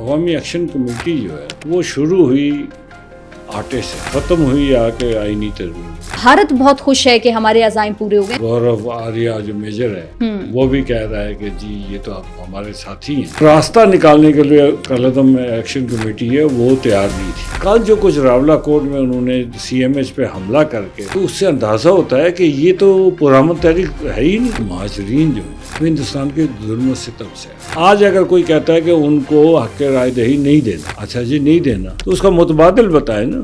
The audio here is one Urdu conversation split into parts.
عوامی ایکشن کمیٹی جو ہے وہ شروع ہوئی آٹے سے، ختم ہوئی آکے آئینی ترمیم۔ بھارت بہت خوش ہے کہ ہمارے عزائم پورے ہو گئے۔ گورو آریہ جو میجر ہے وہ بھی کہہ رہا ہے کہ جی یہ تو آپ ہمارے ساتھی ہیں۔ راستہ نکالنے کے لیے کالعدم ایکشن کمیٹی ہے وہ تیار نہیں تھی۔ کل جو کچھ راولہ کوٹ میں انہوں نے سی ایم ایچ پہ حملہ کر کے، تو اس سے اندازہ ہوتا ہے کہ یہ تو پرامن تحریک ہے ہی نہیں۔ مہاجرین جو ہیں ہندوستان کے ظلم و ستم سے، آج اگر کوئی کہتا ہے کہ ان کو حق رائے دہی نہیں دینا، اچھا جی نہیں دینا، تو اس کا متبادل بتائے نا۔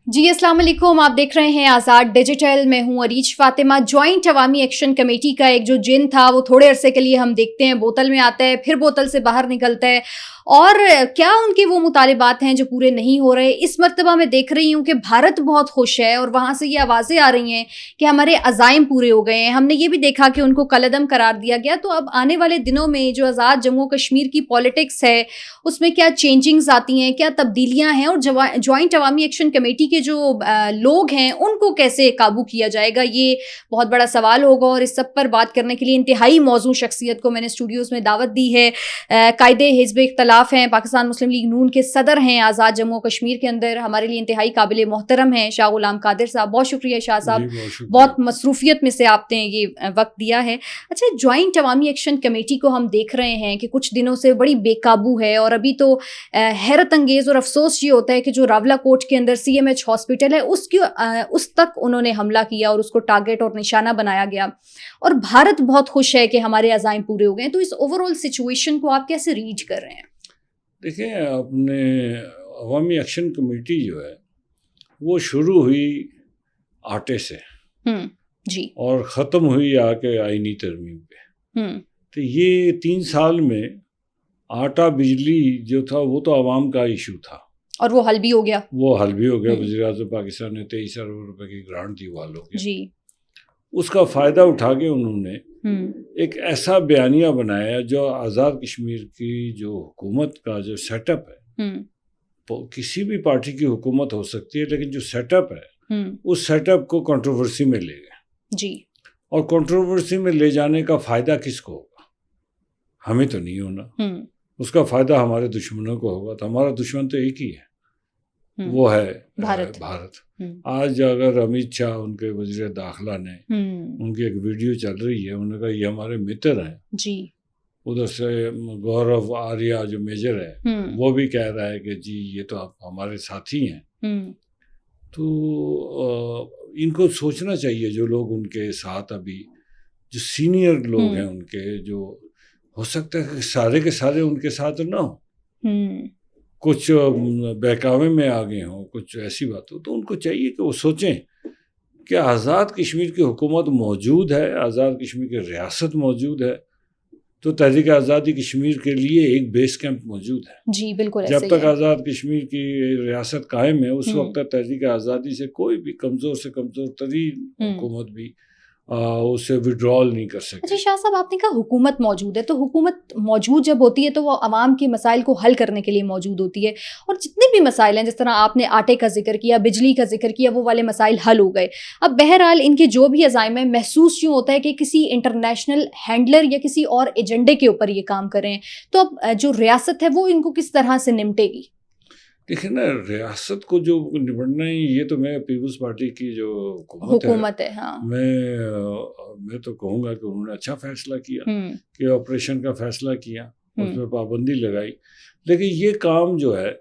جی السلام علیکم، آپ دیکھ رہے ہیں آزاد ڈیجیٹل، میں ہوں عریج فاطمہ۔ جوائنٹ عوامی ایکشن کمیٹی کا ایک جو جن تھا وہ تھوڑے عرصے کے لیے ہم دیکھتے ہیں بوتل میں آتا ہے، پھر بوتل سے باہر نکلتا ہے، اور کیا ان کے وہ مطالبات ہیں جو پورے نہیں ہو رہے۔ اس مرتبہ میں دیکھ رہی ہوں کہ بھارت بہت خوش ہے اور وہاں سے یہ آوازیں آ رہی ہیں کہ ہمارے عزائم پورے ہو گئے ہیں۔ ہم نے یہ بھی دیکھا کہ ان کو کالعدم قرار دیا گیا، تو اب آنے والے دنوں میں جو آزاد جموں کشمیر کی پالیٹکس ہے اس میں کیا چینجنگز آتی ہیں، کیا تبدیلیاں ہیں، اور جوائنٹ عوامی ایکشن کمیٹی کے جو لوگ ہیں ان کو کیسے قابو کیا جائے گا، یہ بہت بڑا سوال ہوگا۔ اور اس سب پر بات کرنے کے لیے انتہائی موزوں شخصیت کو میں نے اسٹوڈیوز میں دعوت دی ہے۔ قائد حزب اختلاف ہیں، پاکستان مسلم لیگ نون کے صدر ہیں آزاد جموں کشمیر کے اندر، ہمارے لیے انتہائی قابل محترم ہیں شاہ غلام قادر صاحب۔ بہت شکریہ شاہ صاحب، بہت مصروفیت میں سے آپ نے یہ وقت دیا ہے۔ اچھا، جوائنٹ عوامی ایکشن کمیٹی کو ہم دیکھ رہے ہیں کہ کچھ دنوں سے بڑی بے قابو ہے، اور ابھی تو حیرت انگیز اور افسوس یہ ہوتا ہے کہ جو راولہ کوٹ کے اندر سی ایم ایچ ہاسپٹل ہے اس تک انہوں نے حملہ کیا اور اس کو ٹارگٹ اور نشانہ بنایا گیا، اور بھارت بہت خوش ہے کہ ہمارے عزائم پورے ہو گئے۔ تو اس اوور آل سچویشن کو آپ کیسے ریڈ کر رہے ہیں؟ دیکھیں، اپنے عوامی ایکشن کمیٹی جو ہے وہ شروع ہوئی آٹے سے جی، اور ختم ہوئی آکے آئینی ترمیم پہ۔ تو یہ 3 سال میں آٹا بجلی جو تھا وہ تو عوام کا ایشو تھا، اور وہ حل بھی ہو گیا۔ وزیر اعظم پاکستان نے 23 ارب روپے کی گرانٹ دی والوں کے، جی، اس کا فائدہ اٹھا کے انہوں نے ایک ایسا بیانیہ بنایا جو آزاد کشمیر کی جو حکومت کا جو سیٹ اپ ہے، کسی بھی پارٹی کی حکومت ہو سکتی ہے، لیکن جو سیٹ اپ ہے اس سیٹ اپ کو کنٹروورسی میں لے گئے۔ جی، اور کنٹروورسی میں لے جانے کا فائدہ کس کو ہوگا؟ ہمیں تو نہیں ہونا، اس کا فائدہ ہمارے دشمنوں کو ہوگا۔ تو ہمارا دشمن تو ایک ہی ہے، وہ ہے بھارت۔ آج اگر امیت شاہ، ان کے وزیر داخلہ نے، ان کی ایک ویڈیو چل رہی ہے، انہوں نے کہا یہ ہمارے متر ہیں، جی، ادھر سے گورو آریہ جو میجر ہے وہ بھی کہہ رہا ہے کہ جی یہ تو آپ ہمارے ساتھی ہیں۔ تو ان کو سوچنا چاہیے، جو لوگ ان کے ساتھ ابھی جو سینئر لوگ ہیں ان کے، جو ہو سکتا ہے کہ سارے کے سارے ان کے ساتھ نہ ہوں، کچھ بہکاوے میں آ گئے ہوں، کچھ ایسی بات ہو، تو ان کو چاہیے کہ وہ سوچیں کہ آزاد کشمیر کی حکومت موجود ہے، آزاد کشمیر کی ریاست موجود ہے، تو تحریک آزادی کشمیر کے لیے ایک بیس کیمپ موجود ہے۔ جی بالکل، جب تک آزاد کشمیر کی ریاست قائم ہے اس وقت تک تحریک آزادی سے کوئی بھی کمزور سے کمزور ترین حکومت بھی اسے وڈرال نہیں کر سکتی۔ اچھا شاہ صاحب، آپ نے کہا حکومت موجود ہے، تو حکومت موجود جب ہوتی ہے تو وہ عوام کے مسائل کو حل کرنے کے لیے موجود ہوتی ہے، اور جتنے بھی مسائل ہیں، جس طرح آپ نے آٹے کا ذکر کیا، بجلی کا ذکر کیا، وہ والے مسائل حل ہو گئے۔ اب بہرحال ان کے جو بھی عزائم ہیں، محسوس یوں ہوتا ہے کہ کسی انٹرنیشنل ہینڈلر یا کسی اور ایجنڈے کے اوپر یہ کام کر رہے ہیں، تو اب جو ریاست ہے وہ ان کو کس طرح سے نمٹے گی؟ دیکھیں نا، ریاست کو جو نمٹنا ہے، یہ تو میں پیپلز پارٹی کی جو حکومت ہے، ہاں، میں تو کہوں گا کہ انہوں نے اچھا فیصلہ کیا کہ آپریشن کا فیصلہ کیا، اس میں پابندی لگائی، لیکن یہ کام جو ہے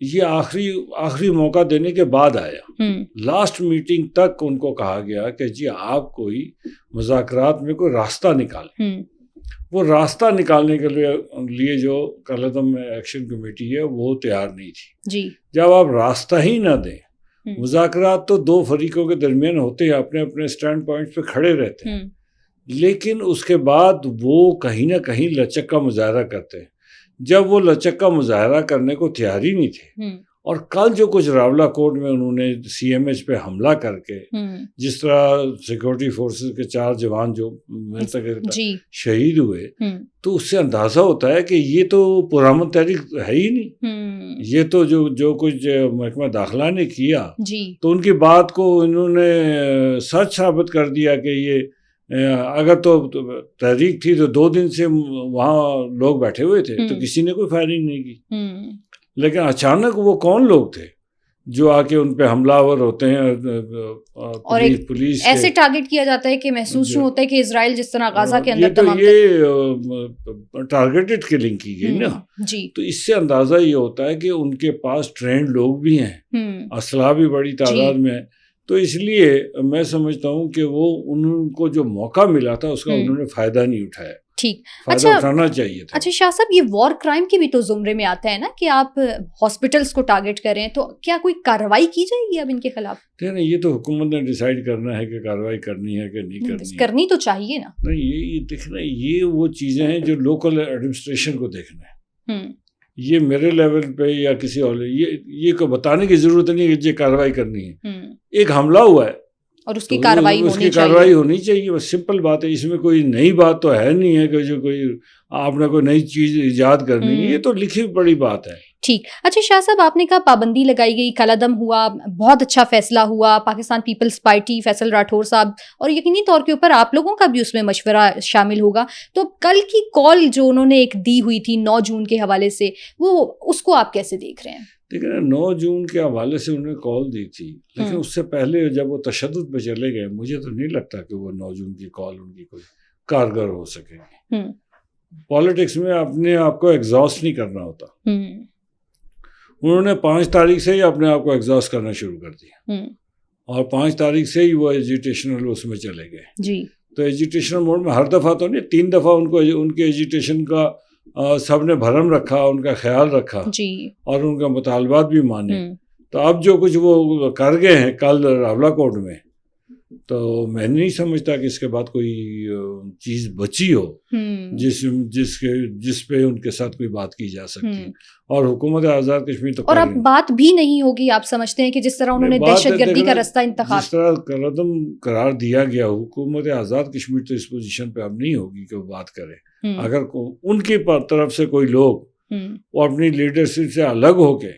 یہ آخری موقع دینے کے بعد آیا۔ لاسٹ میٹنگ تک ان کو کہا گیا کہ جی آپ کوئی مذاکرات میں کوئی راستہ نکالیں۔ وہ راستہ نکالنے کے لیے جو کالعدم ایکشن کمیٹی ہے وہ تیار نہیں تھی۔ جی، جب آپ راستہ ہی نہ دیں، مذاکرات تو 2 فریقوں کے درمیان ہوتے ہیں، اپنے اپنے سٹینڈ پوائنٹس پہ کھڑے رہتے ہیں، لیکن اس کے بعد وہ کہیں نہ کہیں لچک کا مظاہرہ کرتے ہیں۔ جب وہ لچک کا مظاہرہ کرنے کو تیار ہی نہیں تھے، اور کل جو کچھ راولہ کوٹ میں انہوں نے سی ایم ایچ پہ حملہ کر کے، جس طرح سیکورٹی فورسز کے 4 جوان جو شہید ہوئے، تو اس سے اندازہ ہوتا ہے کہ یہ تو پرامن تحریک ہے ہی نہیں۔ یہ تو جو کچھ محکمہ داخلہ نے کیا، تو ان کی بات کو انہوں نے سچ ثابت کر دیا کہ یہ اگر تو تحریک تھی تو 2 دن سے وہاں لوگ بیٹھے ہوئے تھے تو کسی نے کوئی فائرنگ نہیں کی. لیکن اچانک وہ کون لوگ تھے جو آ کے ان پہ حملہ آور ہوتے ہیں اور پولیس ایسے ٹارگٹ کیا جاتا ہے کہ محسوس یوں ہوتا ہے کہ اسرائیل جس طرح غزہ کے اندر تمام یہ ٹارگیٹڈ کلنگ کی گئی نا جی. تو اس سے اندازہ یہ ہوتا ہے کہ ان کے پاس ٹرینڈ لوگ بھی ہیں, اسلحہ بھی بڑی تعداد میں ہے. تو اس لیے میں سمجھتا ہوں کہ وہ ان کو جو موقع ملا تھا اس کا انہوں نے فائدہ نہیں اٹھایا. ٹھیک, فائدہ اٹھانا چاہیے تھا. اچھا شاہ صاحب, یہ وار کرائم کے بھی تو زمرے میں آتا ہے نا کہ آپ ہاسپٹلس کو ٹارگٹ کریں, تو کیا کوئی کارروائی کی جائے گی اب ان کے خلاف؟ نہیں, یہ تو حکومت نے ڈیسائیڈ کرنا ہے کہ کارروائی کرنی ہے کہ نہیں کرنی. کرنی تو چاہیے نا. نہیں, یہ دیکھنا, یہ وہ چیزیں ہیں جو لوکل ایڈمنسٹریشن کو دیکھنا ہے. یہ میرے لیول پہ یا کسی اور یہ کو بتانے کی ضرورت نہیں کہ یہ کارروائی کرنی ہے. ایک حملہ ہوا ہے اور اس کی کارروائی ہونی چاہیے. بس سمپل بات ہے, اس میں کوئی نئی بات تو ہے نہیں ہے کہ جو کوئی آپ نے کوئی نئی چیز ایجاد کرنی ہے, یہ تو لکھی بڑی بات ہے. ٹھیک. اچھا شاہ صاحب, آپ نے کہا پابندی لگائی گئی, کالعدم ہوا, بہت اچھا فیصلہ ہوا, پاکستان پیپلز پارٹی فیصل راٹھور صاحب, اور یقینی طور کے اوپر آپ لوگوں کا بھی اس میں مشورہ شامل ہوگا. تو کل کی کال جو انہوں نے ایک دی ہوئی تھی 9 جون کے حوالے سے, وہ اس کو آپ کیسے دیکھ رہے ہیں؟ دیکھیں 9 جون کے حوالے سے انہوں نے کال دی تھی, لیکن اس سے پہلے جب وہ تشدد پہ چلے گئے, مجھے تو نہیں لگتا کہ وہ 9 جون کی کال ان کی کوئی کارگر ہو سکے گی. پالیٹکس میں اپنے آپ کو ایگزاسٹ نہیں کرنا ہوتا. انہوں نے 5 تاریخ سے ہی اپنے آپ کو ایگزاسٹ کرنا شروع کر دیا, اور 5 تاریخ سے ہی وہ ایجیٹیشنل اس میں چلے گئے. جی. تو ایجیٹیشنل موڈ میں ہر دفعہ تو نہیں, 3 دفعہ ان کے ایجیٹیشن کا سب نے بھرم رکھا, ان کا خیال رکھا جی, اور ان کا مطالبات بھی مانے. تو اب جو کچھ وہ کر گئے ہیں کل راولہ کوٹ میں, تو میں نہیں سمجھتا کہ اس کے بعد کوئی چیز بچی ہو جس پہ ان کے ساتھ کوئی بات کی جا سکتی. اور حکومت آزاد کشمیر تو, اور اب بات بھی نہیں ہوگی, آپ سمجھتے ہیں کہ جس طرح انہوں نے دہشت گردی کا رستہ انتخاب, جس طرح قدم قرار دیا گیا, حکومت آزاد کشمیر تو اس پوزیشن پہ اب نہیں ہوگی کہ وہ بات کرے. اگر ان کی طرف سے کوئی لوگ وہ اپنی لیڈرشپ سے الگ ہو کے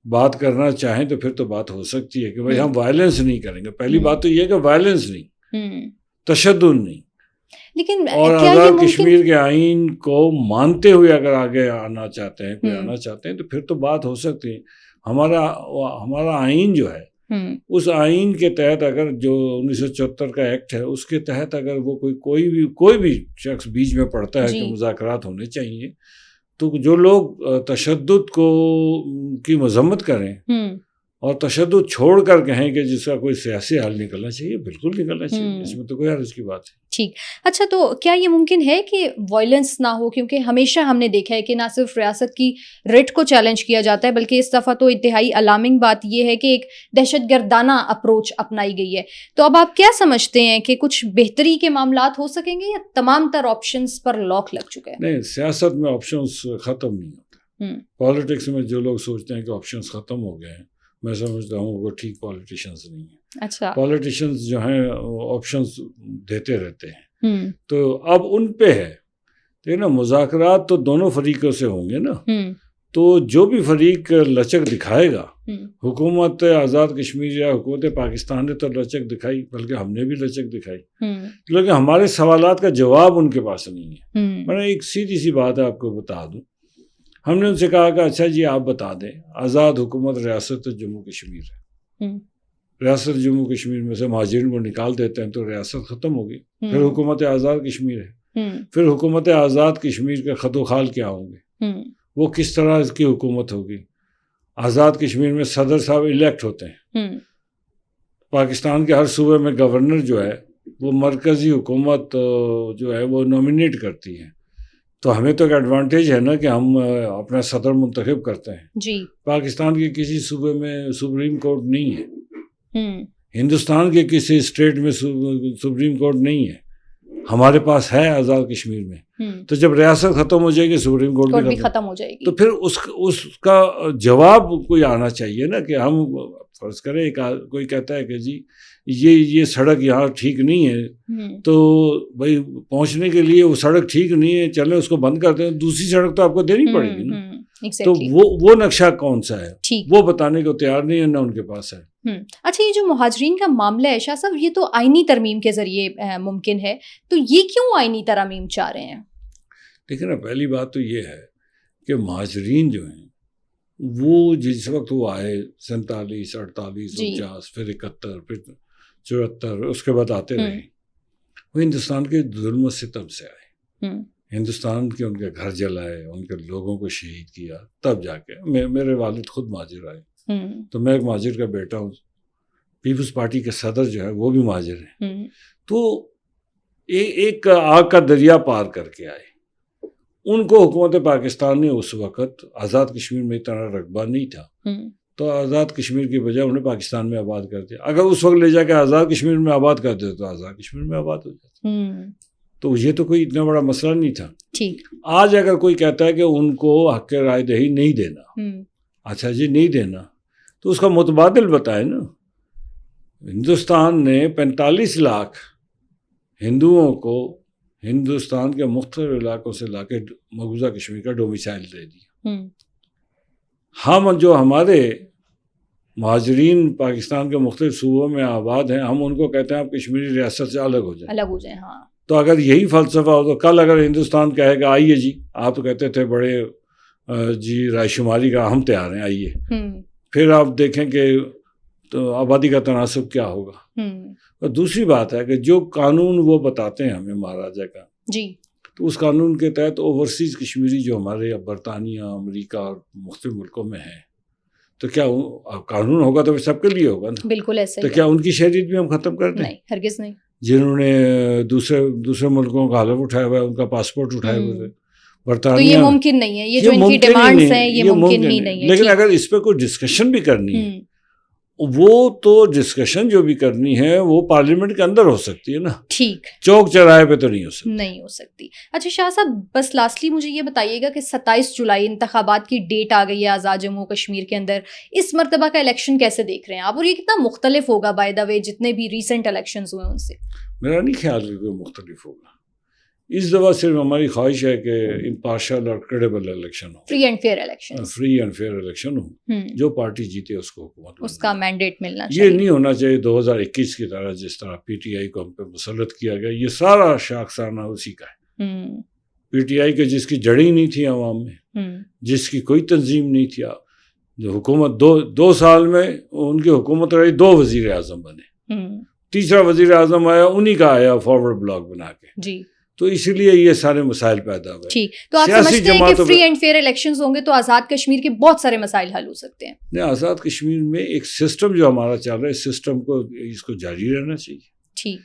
بات کرنا چاہیں تو پھر تو بات ہو سکتی ہے کہ بھائی ہم وائلنس نہیں کریں گے. پہلی بات تو یہ کہ وائلنس نہیں, تشدد نہیں. لیکن اور آزاد کشمیر کے آئین کو مانتے ہوئے اگر آگے آنا چاہتے ہیں, کوئی آنا چاہتے ہیں, تو پھر تو بات ہو سکتی ہے. ہمارا آئین جو ہے, اس آئین کے تحت اگر جو 1974 کا ایکٹ ہے اس کے تحت اگر وہ کوئی بھی شخص بیچ میں پڑتا ہے کہ مذاکرات ہونے چاہیے, تو جو لوگ تشدد کی مذمت کریں اور تشدد چھوڑ کر کہیں کہ جس کا کوئی سیاسی حل نکلنا چاہیے, بالکل نکلنا چاہیے, اس میں تو کوئی حرج کی بات ہے. ٹھیک. اچھا, تو کیا یہ ممکن ہے کہ وائلنس نہ ہو؟ کیونکہ ہمیشہ ہم نے دیکھا ہے کہ نہ صرف ریاست کی ریٹ کو چیلنج کیا جاتا ہے, بلکہ اس دفعہ تو انتہائی الارمنگ بات یہ ہے کہ ایک دہشت گردانہ اپروچ اپنائی گئی ہے. تو اب آپ کیا سمجھتے ہیں کہ کچھ بہتری کے معاملات ہو سکیں گے یا تمام تر آپشنز پر لاک لگ چکے ہیں؟ نہیں, سیاست میں آپشنز ختم نہیں ہوتے. پالیٹکس میں جو لوگ سوچتے ہیں کہ آپشنز ختم ہو گئے ہیں, میں سمجھتا ہوں وہ ٹھیک پالیٹیشنز نہیں ہیں. اچھا, پالیٹیشنز جو ہیں آپشنز دیتے رہتے ہیں, تو اب ان پہ ہے دیکھ نا, مذاکرات تو دونوں فریقوں سے ہوں گے نا. تو جو بھی فریق لچک دکھائے گا, حکومت آزاد کشمیر یا حکومت پاکستان نے تو لچک دکھائی, بلکہ ہم نے بھی لچک دکھائی, لیکن ہمارے سوالات کا جواب ان کے پاس نہیں ہے. میں ایک سیدھی سی بات ہے آپ کو بتا دوں, ہم نے ان سے کہا کہ اچھا جی آپ بتا دیں, آزاد حکومت ریاست جموں کشمیر ہے, ریاست جموں کشمیر میں سے مہاجرین کو نکال دیتے ہیں تو ریاست ختم ہوگی, پھر حکومت آزاد کشمیر ہے. پھر حکومت آزاد کشمیر کے خط و خال کیا ہوں گے, وہ کس طرح اس کی حکومت ہوگی. آزاد کشمیر میں صدر صاحب الیکٹ ہوتے ہیں, پاکستان کے ہر صوبے میں گورنر جو ہے وہ مرکزی حکومت جو ہے وہ نومینیٹ کرتی ہے. تو ہمیں تو ایک ایڈوانٹیج ہے نا کہ ہم اپنا صدر منتخب کرتے ہیں. جی. پاکستان کے کسی صوبے میں سپریم کورٹ نہیں ہے, ہندوستان کے کسی اسٹیٹ میں سپریم کورٹ نہیں ہے, ہمارے پاس ہے آزاد کشمیر میں. تو جب ریاست ختم ہو جائے گی سپریم کورٹ بھی ختم ہو جائے گی, تو پھر اس کا جواب کوئی آنا چاہیے نا, کہ ہم فرض کریں کوئی کہتا ہے کہ جی یہ سڑک یہاں ٹھیک نہیں ہے, تو بھائی پہنچنے کے لیے وہ سڑک ٹھیک نہیں ہے, چلیں اس کو بند کر دیں, دوسری سڑک تو آپ کو دینی پڑے گی نا. تو وہ نقشہ کون سا ہے وہ بتانے کو تیار نہیں ہے، نہ ان کے پاس ہے۔ اچھا، یہ جو مہاجرین کا معاملہ ہے شاہ صاحب، یہ تو آئینی ترمیم کے ذریعے ممکن ہے، تو یہ کیوں آئینی ترمیم چاہ رہے ہیں؟ دیکھیں نا، پہلی بات تو یہ ہے کہ مہاجرین جو ہیں وہ جس وقت وہ آئے 47، 48، 49، پھر 71، پھر 74، اس کے بعد آتے رہے، وہ ہندوستان کے ظلم و ستم سے آئے، ہندوستان کے ان کے گھر جلائے، ان کے لوگوں کو شہید کیا، تب جا کے میرے والد خود مہاجر آئے، تو میں ایک مہاجر کا بیٹا ہوں، پیپلز پارٹی کے صدر جو ہے وہ بھی مہاجر ہیں، تو ایک آگ کا دریا پار کر کے آئے۔ ان کو حکومت پاکستان نے اس وقت آزاد کشمیر میں اتنا رقبہ نہیں تھا، تو آزاد کشمیر کی بجائے انہیں پاکستان میں آباد کر دیا۔ اگر اس وقت لے جا کے آزاد کشمیر میں آباد کر دیتے تو آزاد کشمیر میں آباد ہو جاتا، تو یہ تو کوئی اتنا بڑا مسئلہ نہیں تھا۔ آج اگر کوئی کہتا ہے کہ ان کو حق رائے دہی نہیں دینا، اچھا جی نہیں دینا، تو اس کا متبادل بتائے نا۔ ہندوستان نے 45 لاکھ ہندوؤں کو ہندوستان کے مختلف علاقوں سے لا کے مقبوضہ کشمیر کا ڈومیسائل دے دیا۔ ہم جو ہمارے مہاجرین پاکستان کے مختلف صوبوں میں آباد ہیں، ہم ان کو کہتے ہیں آپ کشمیری ریاست سے الگ ہو جائیں۔ ہاں، تو اگر یہی فلسفہ ہو تو کل اگر ہندوستان کہے گا آئیے جی، آپ تو کہتے تھے بڑے جی رائے شماری کا، ہم تیار ہیں آئیے، پھر آپ دیکھیں کہ تو آبادی کا تناسب کیا ہوگا۔ اور دوسری بات ہے کہ جو قانون وہ بتاتے ہیں ہمیں مہاراجا کا، تو اس قانون کے تحت اوورسیز کشمیری جو ہمارے برطانیہ، امریکہ اور مختلف ملکوں میں ہیں، تو کیا قانون ہوگا تو سب کے لیے ہوگا نا؟ بالکل ایسے۔ تو کیا ان کی شہریت بھی ہم ختم کر دیں؟ نہیں، ہرگز نہیں۔ جنہوں نے دوسرے ملکوں کا حلف اٹھایا ہوا ہے، ان کا پاسپورٹ اٹھائے ہوئے تھے برطانیہ، تو یہ ممکن نہیں ہے، یہ جو ان کی ڈیمانڈز ہیں یہ ممکن ہی نہیں ہے۔ لیکن اگر اس پہ کوئی ڈسکشن بھی کرنی ہے، وہ تو ڈسکشن جو بھی کرنی ہے وہ پارلیمنٹ کے اندر ہو سکتی ہے نا، ٹھیک، چوک چوراہے پہ تو نہیں ہو سکتی۔ اچھا شاہ صاحب، بس لاسٹلی مجھے یہ بتائیے گا کہ 27 جولائی انتخابات کی ڈیٹ آ گئی ہے آزاد جموں کشمیر کے اندر، اس مرتبہ کا الیکشن کیسے دیکھ رہے ہیں آپ، اور یہ کتنا مختلف ہوگا بائی دا وے جتنے بھی ریسنٹ الیکشنز ہوئے ان سے؟ میرا نہیں خیال کہ کوئی مختلف ہوگا، اس دفعہ صرف ہماری خواہش ہے کہ امپارشل اور کریڈیبل الیکشن ہو، فری اینڈ فیئر الیکشن ہو، جو پارٹی جیتے اس کو حکومت، اس کا مینڈیٹ ملنا چاہیے۔ یہ نہیں ہونا چاہیے 2021 کی طرح جس طرح پی ٹی آئی کو ہم پہ مسلط کیا گیا، یہ سارا شاخسانہ اسی کا ہے۔ پی ٹی آئی کے جس کی جڑیں نہیں تھی عوام میں، جس کی کوئی تنظیم نہیں تھی، جو حکومت دو سال میں ان کی حکومت رہی، 2 وزیر اعظم بنے، تیسرا وزیر اعظم آیا انہی کا آیا فارورڈ بلاک بنا کے، جی، تو اسی لیے یہ سارے مسائل پیدا ہوئے۔ ٹھیک، تو آپ سمجھتے ہیں کہ فری اینڈ فیئر الیکشنز ہوں گے تو آزاد کشمیر کے بہت سارے مسائل حل ہو سکتے ہیں؟ نہیں، آزاد کشمیر میں ایک سسٹم جو ہمارا چل رہا ہے، اس سسٹم کو اس کو جاری رہنا چاہیے۔ ٹھیک،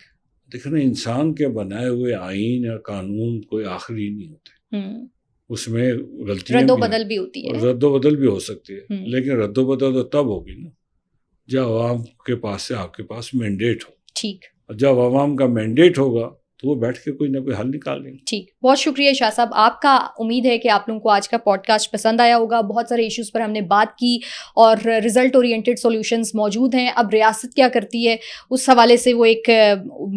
دیکھو نا، انسان کے بنائے ہوئے آئین یا قانون کوئی آخری نہیں ہوتے، اس میں غلطیاں رد و بدل بھی ہوتی ہے، رد و بدل بھی ہو سکتی ہے، لیکن رد و بدل تو تب ہوگی نا جب عوام کے پاس سے آپ کے پاس مینڈیٹ ہو۔ ٹھیک، اور جب عوام کا مینڈیٹ ہوگا تو وہ بیٹھ کے کوئی نہ کوئی حل نکال لیں گے۔ ٹھیک، بہت شکریہ شاہ صاحب آپ کا۔ امید ہے کہ آپ لوگوں کو آج کا پوڈ کاسٹ پسند آیا ہوگا، بہت سارے ایشوز پر ہم نے بات کی اور رزلٹ اورینٹیڈ سولوشنز موجود ہیں۔ اب ریاست کیا کرتی ہے اس حوالے سے وہ ایک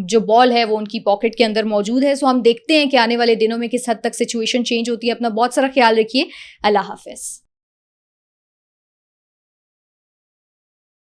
جو بال ہے وہ ان کی پاکٹ کے اندر موجود ہے، سو ہم دیکھتے ہیں کہ آنے والے دنوں میں کس حد تک سچویشن چینج ہوتی ہے۔ اپنا بہت سارا خیال رکھیے، اللہ حافظ۔